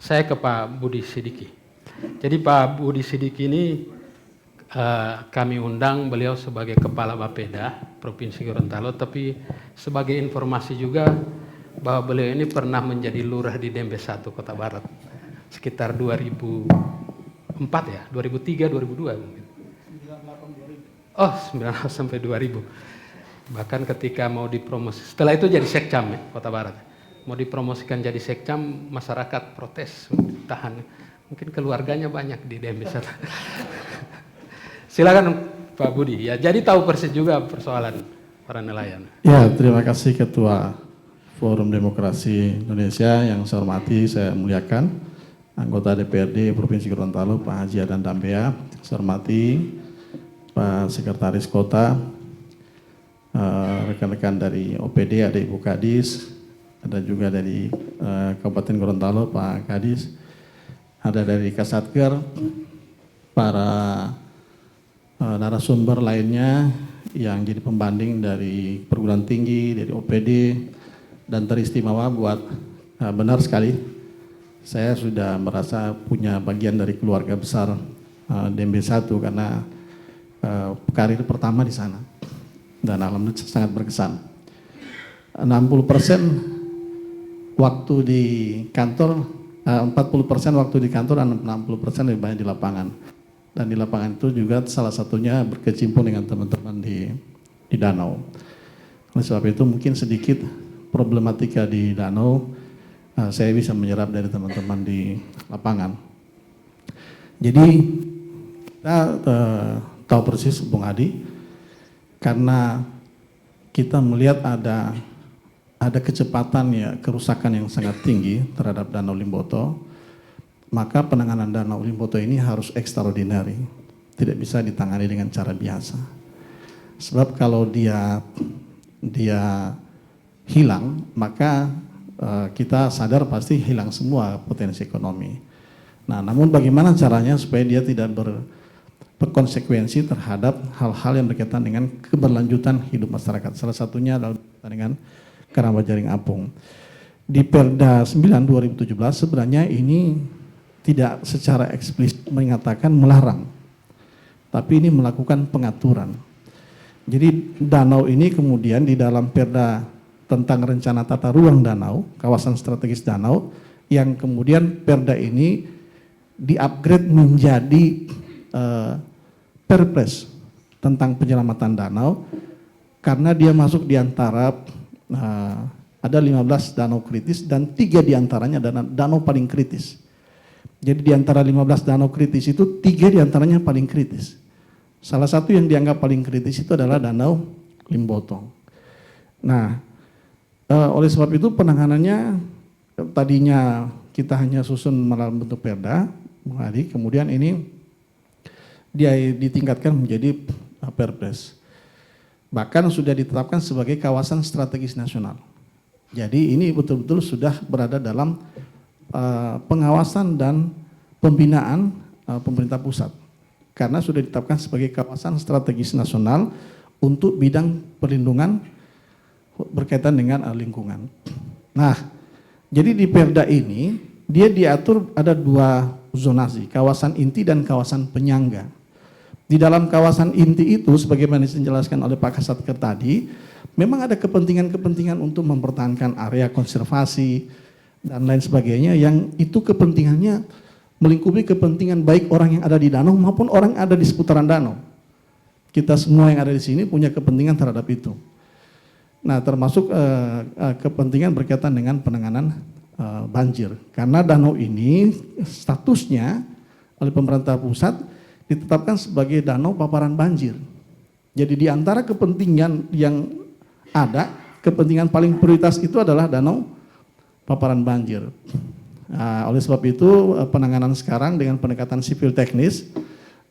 Saya ke Pak Budi Sidiki. Jadi Pak Budi Sidiki ini kami undang beliau sebagai Kepala Bapeda Provinsi Gorontalo, tapi sebagai informasi juga bahwa beliau ini pernah menjadi lurah di Dembe 1 Kota Barat sekitar 2004 ya, 2003, 2002 mungkin. 98, 2000. Oh, 98 sampai 2000. Bahkan ketika mau dipromosi, setelah itu jadi Sekcam ya, Kota Barat. Mau dipromosikan jadi Sekcam, masyarakat protes, ditahan. Mungkin keluarganya banyak di Dembe 1. Silakan Pak Budi. Ya, jadi tahu persis juga persoalan para nelayan. Ya, terima kasih Ketua Forum Demokrasi Indonesia yang saya hormati, saya muliakan anggota DPRD Provinsi Gorontalo Pak Haji Adan Dambea, saya hormati Pak Sekretaris Kota, rekan-rekan dari OPD, ada Ibu Kadis, ada juga dari Kabupaten Gorontalo Pak Kadis, ada dari Kasatker, para narasumber lainnya yang jadi pembanding dari perguruan tinggi, dari OPD, dan teristimewa buat benar sekali. Saya sudah merasa punya bagian dari keluarga besar Dembe 1 karena karir pertama di sana. Dan alhamdulillah sangat berkesan. 60% waktu di kantor, 40% waktu di kantor dan 60% lebih banyak di lapangan. Dan di lapangan itu juga salah satunya berkecimpung dengan teman-teman di danau. Oleh sebab itu mungkin sedikit problematika di danau saya bisa menyerap dari teman-teman di lapangan. Jadi kita tahu persis Bung Adi, karena kita melihat ada kecepatan ya kerusakan yang sangat tinggi terhadap Danau Limboto. Maka penanganan Danau Limboto ini harus extraordinary, tidak bisa ditangani dengan cara biasa. Sebab kalau dia hilang, maka kita sadar pasti hilang semua potensi ekonomi. Nah, namun bagaimana caranya supaya dia tidak berkonsekuensi terhadap hal-hal yang berkaitan dengan keberlanjutan hidup masyarakat. Salah satunya adalah dengan Keramat Jaring Apung. Di Perda 9 2017 sebenarnya ini tidak secara eksplisit mengatakan melarang, tapi ini melakukan pengaturan. Jadi danau ini kemudian di dalam Perda tentang rencana tata ruang danau, kawasan strategis danau, yang kemudian Perda ini di-upgrade menjadi Perpres tentang penyelamatan danau, karena dia masuk di antara ada 15 danau kritis dan 3 diantaranya danau paling kritis. Jadi di antara 15 danau kritis itu 3 diantaranya paling kritis. Salah satu yang dianggap paling kritis itu adalah Danau Limboto. Nah, oleh sebab itu penanganannya tadinya kita hanya susun melalui bentuk Perda, kemudian ini dia ditingkatkan menjadi Perpres. Bahkan sudah ditetapkan sebagai kawasan strategis nasional. Jadi ini betul-betul sudah berada dalam pengawasan dan pembinaan pemerintah pusat, karena sudah ditetapkan sebagai kawasan strategis nasional untuk bidang perlindungan berkaitan dengan lingkungan. Nah, jadi di Perda ini dia diatur ada 2 zonasi, kawasan inti dan kawasan penyangga. Di dalam kawasan inti itu sebagaimana dijelaskan oleh Pak Kasatker tadi, memang ada kepentingan-kepentingan untuk mempertahankan area konservasi dan lain sebagainya, yang itu kepentingannya melingkupi kepentingan baik orang yang ada di danau maupun orang yang ada di seputaran danau. Kita semua yang ada di sini punya kepentingan terhadap itu. Nah, termasuk kepentingan berkaitan dengan penanganan banjir. Karena danau ini statusnya oleh pemerintah pusat ditetapkan sebagai danau paparan banjir. Jadi di antara kepentingan yang ada, kepentingan paling prioritas itu adalah danau paparan banjir. Nah, oleh sebab itu penanganan sekarang dengan pendekatan sipil teknis,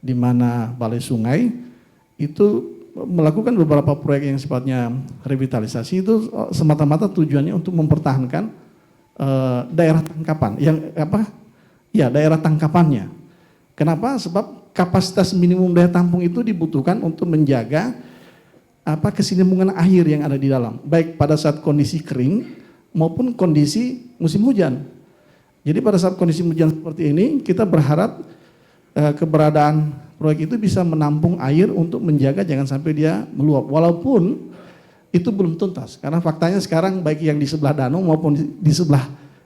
di mana Balai Sungai itu melakukan beberapa proyek yang sifatnya revitalisasi, itu semata-mata tujuannya untuk mempertahankan daerah tangkapan, daerah tangkapannya. Kenapa? Sebab kapasitas minimum daya tampung itu dibutuhkan untuk menjaga kesinambungan air yang ada di dalam, baik pada saat kondisi kering maupun kondisi musim hujan. Jadi pada saat kondisi hujan seperti ini, kita berharap keberadaan proyek itu bisa menampung air untuk menjaga jangan sampai dia meluap. Walaupun itu belum tuntas, karena faktanya sekarang baik yang di sebelah danau maupun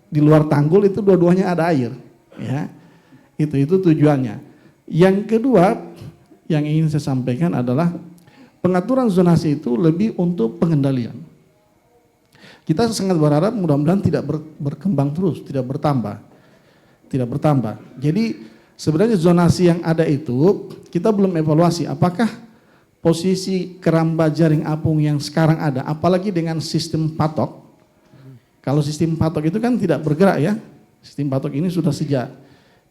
di luar tanggul itu dua-duanya ada air. Ya, itu tujuannya. Yang kedua yang ingin saya sampaikan adalah pengaturan zonasi itu lebih untuk pengendalian. Kita sangat berharap mudah-mudahan tidak berkembang terus, tidak bertambah. Jadi sebenarnya zonasi yang ada itu kita belum evaluasi apakah posisi keramba jaring apung yang sekarang ada, apalagi dengan sistem patok. Kalau sistem patok itu kan tidak bergerak ya. Sistem patok ini sudah sejak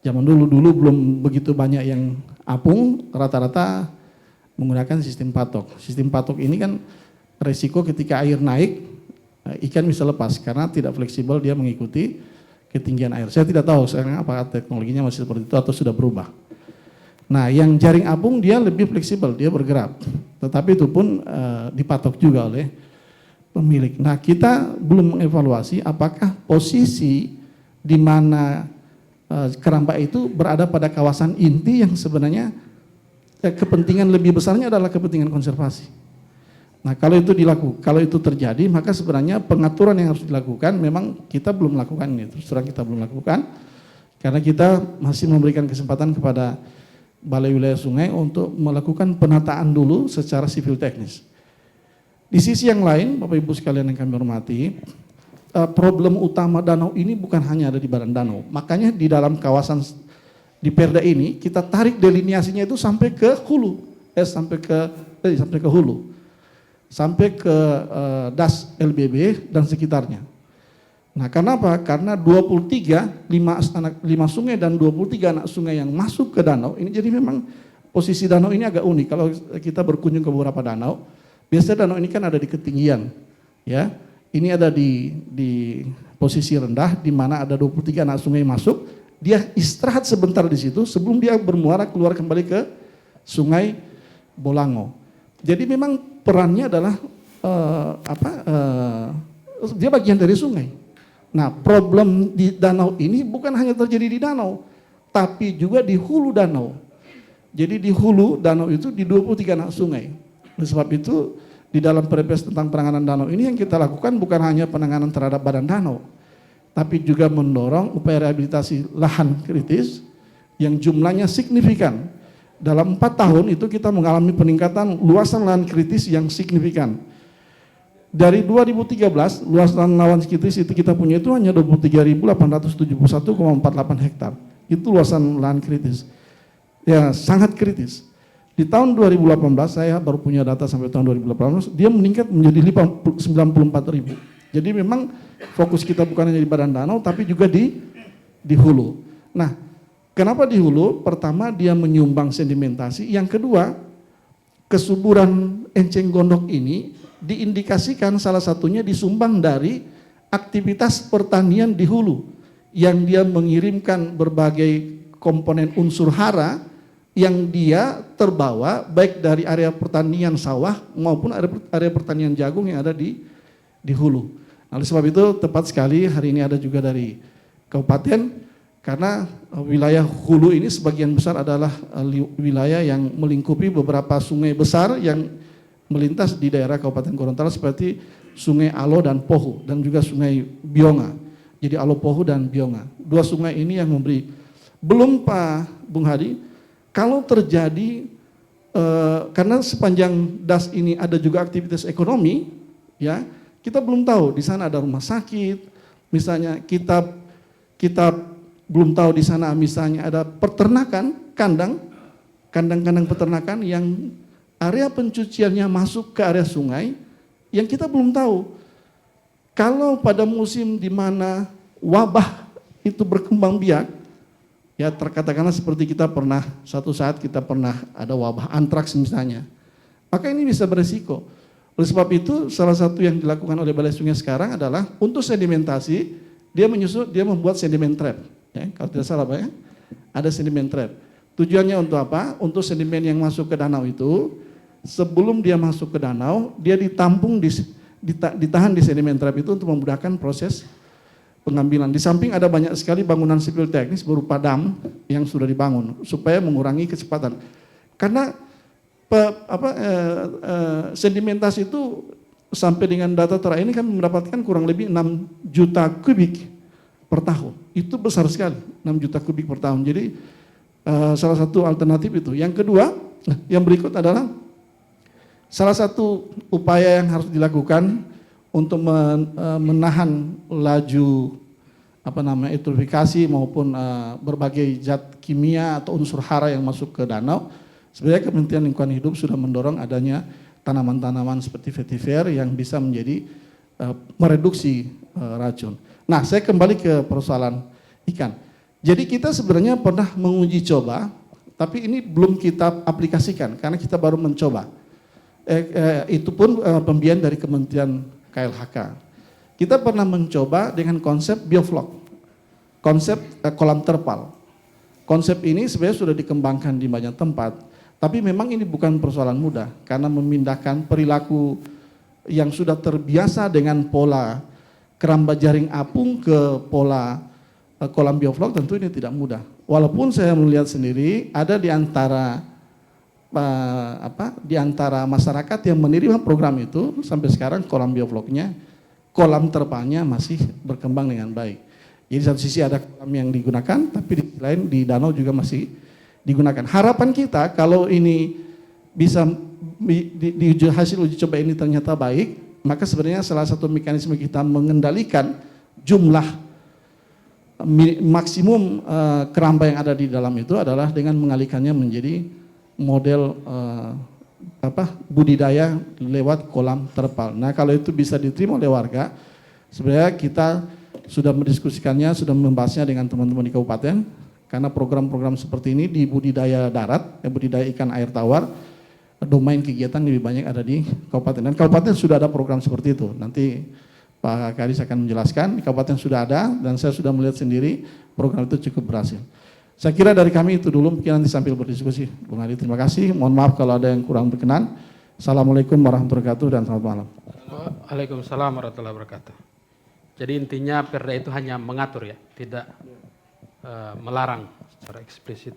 zaman dulu belum begitu banyak yang apung, rata-rata menggunakan sistem patok. Sistem patok ini kan resiko ketika air naik, ikan bisa lepas karena tidak fleksibel, dia mengikuti ketinggian air. Saya tidak tahu sekarang apakah teknologinya masih seperti itu atau sudah berubah. Nah, yang jaring apung dia lebih fleksibel, dia bergerak. Tetapi itu pun dipatok juga oleh pemilik. Nah, kita belum mengevaluasi apakah posisi di mana keramba itu berada pada kawasan inti yang sebenarnya kepentingan lebih besarnya adalah kepentingan konservasi. Nah, kalau itu terjadi, maka sebenarnya pengaturan yang harus dilakukan memang kita belum lakukan ini. Terus terang kita belum lakukan karena kita masih memberikan kesempatan kepada Balai Wilayah Sungai untuk melakukan penataan dulu secara sivil teknis. Di sisi yang lain, Bapak Ibu sekalian yang kami hormati, problem utama danau ini bukan hanya ada di badan danau. Makanya di dalam kawasan di Perda ini kita tarik delineasinya itu sampai ke hulu, sampai ke hulu. Sampai ke Das LBB dan sekitarnya. Nah, kenapa? Karena 5 sungai dan 23 anak sungai yang masuk ke danau, ini jadi memang posisi danau ini agak unik. Kalau kita berkunjung ke beberapa danau, biasanya danau ini kan ada di ketinggian. Ya, ini ada di posisi rendah, di mana ada 23 anak sungai masuk, dia istirahat sebentar di situ sebelum dia bermuara keluar kembali ke Sungai Bolango. Jadi memang perannya adalah dia bagian dari sungai. Nah, problem di danau ini bukan hanya terjadi di danau, tapi juga di hulu danau. Jadi di hulu danau itu di 23 anak sungai. Oleh sebab itu di dalam Perpres tentang penanganan danau ini yang kita lakukan bukan hanya penanganan terhadap badan danau, tapi juga mendorong upaya rehabilitasi lahan kritis yang jumlahnya signifikan. Dalam 4 tahun itu kita mengalami peningkatan luasan lahan kritis yang signifikan. Dari 2013, luasan lahan kritis itu kita punya itu hanya 23.871,48 hektar. Itu luasan lahan kritis. Ya, sangat kritis. Di tahun 2018, saya baru punya data sampai tahun 2018, dia meningkat menjadi 94.000. Jadi memang fokus kita bukan hanya di badan danau, tapi juga di hulu. Nah, kenapa di hulu? Pertama, dia menyumbang sedimentasi. Yang kedua, kesuburan enceng gondok ini diindikasikan salah satunya disumbang dari aktivitas pertanian di hulu yang dia mengirimkan berbagai komponen unsur hara yang dia terbawa baik dari area pertanian sawah maupun area pertanian jagung yang ada di hulu. Oleh sebab itu tepat sekali hari ini ada juga dari kabupaten. Karena wilayah hulu ini sebagian besar adalah wilayah yang melingkupi beberapa sungai besar yang melintas di daerah Kabupaten Gorontalo seperti Sungai Alo dan Pohu dan juga Sungai Bionga. Jadi Alo Pohu dan Bionga. 2 sungai ini yang memberi. Belum Pak Bung Hadi, kalau terjadi karena sepanjang das ini ada juga aktivitas ekonomi, ya kita belum tahu di sana ada rumah sakit, misalnya kita belum tahu di sana misalnya ada peternakan, kandang-kandang peternakan yang area pencuciannya masuk ke area sungai yang kita belum tahu. Kalau pada musim di mana wabah itu berkembang biak, ya terkatakanlah seperti suatu saat kita pernah ada wabah antraks misalnya, maka ini bisa beresiko. Oleh sebab itu salah satu yang dilakukan oleh Balai Sungai sekarang adalah untuk sedimentasi, dia membuat sedimen trap. Ya, kalau tidak salah Pak ya, ada sedimen trap. Tujuannya untuk apa? Untuk sedimen yang masuk ke danau itu, sebelum dia masuk ke danau, dia ditampung, ditahan di sedimen trap itu untuk memudahkan proses pengambilan. Di samping ada banyak sekali bangunan sipil teknis berupa dam yang sudah dibangun supaya mengurangi kecepatan. Karena sedimentasi itu sampai dengan data terakhir ini kami mendapatkan kurang lebih 6 juta kubik per tahun. Itu besar sekali, 6 juta kubik per tahun. Jadi salah satu alternatif itu. Yang kedua, yang berikut adalah salah satu upaya yang harus dilakukan untuk menahan laju eutrofifikasi maupun berbagai zat kimia atau unsur hara yang masuk ke danau. Sebenarnya Kementerian Lingkungan Hidup sudah mendorong adanya tanaman-tanaman seperti vetiver yang bisa menjadi mereduksi racun. Nah, saya kembali ke persoalan ikan. Jadi kita sebenarnya pernah menguji coba, tapi ini belum kita aplikasikan karena kita baru mencoba. Itu pun pembiayaan dari Kementerian KLHK. Kita pernah mencoba dengan konsep bioflok, konsep kolam terpal. Konsep ini sebenarnya sudah dikembangkan di banyak tempat, tapi memang ini bukan persoalan mudah karena memindahkan perilaku yang sudah terbiasa dengan pola keramba jaring apung ke pola kolam bioflok tentu ini tidak mudah. Walaupun saya melihat sendiri ada di antara masyarakat yang menerima program itu sampai sekarang kolam biofloknya, kolam terpalnya masih berkembang dengan baik. Jadi satu sisi ada kolam yang digunakan, tapi di sisi lain di danau juga masih digunakan. Harapan kita kalau ini bisa di hasil uji coba ini ternyata baik, maka sebenarnya salah satu mekanisme kita mengendalikan jumlah maksimum keramba yang ada di dalam itu adalah dengan mengalihkannya menjadi model budidaya lewat kolam terpal. Nah, kalau itu bisa diterima oleh warga, sebenarnya kita sudah mendiskusikannya, sudah membahasnya dengan teman-teman di kabupaten, karena program-program seperti ini di budidaya darat, budidaya ikan air tawar, domain kegiatan lebih banyak ada di kabupaten. Dan kabupaten sudah ada program seperti itu. Nanti Pak Kadis akan menjelaskan, di kabupaten sudah ada, dan saya sudah melihat sendiri program itu cukup berhasil. Saya kira dari kami itu dulu, mungkin nanti sambil berdiskusi. Bung Adi, terima kasih. Mohon maaf kalau ada yang kurang berkenan. Assalamualaikum warahmatullahi wabarakatuh dan selamat malam. Waalaikumsalam warahmatullahi wabarakatuh. Jadi intinya Perda itu hanya mengatur ya, tidak melarang secara eksplisit.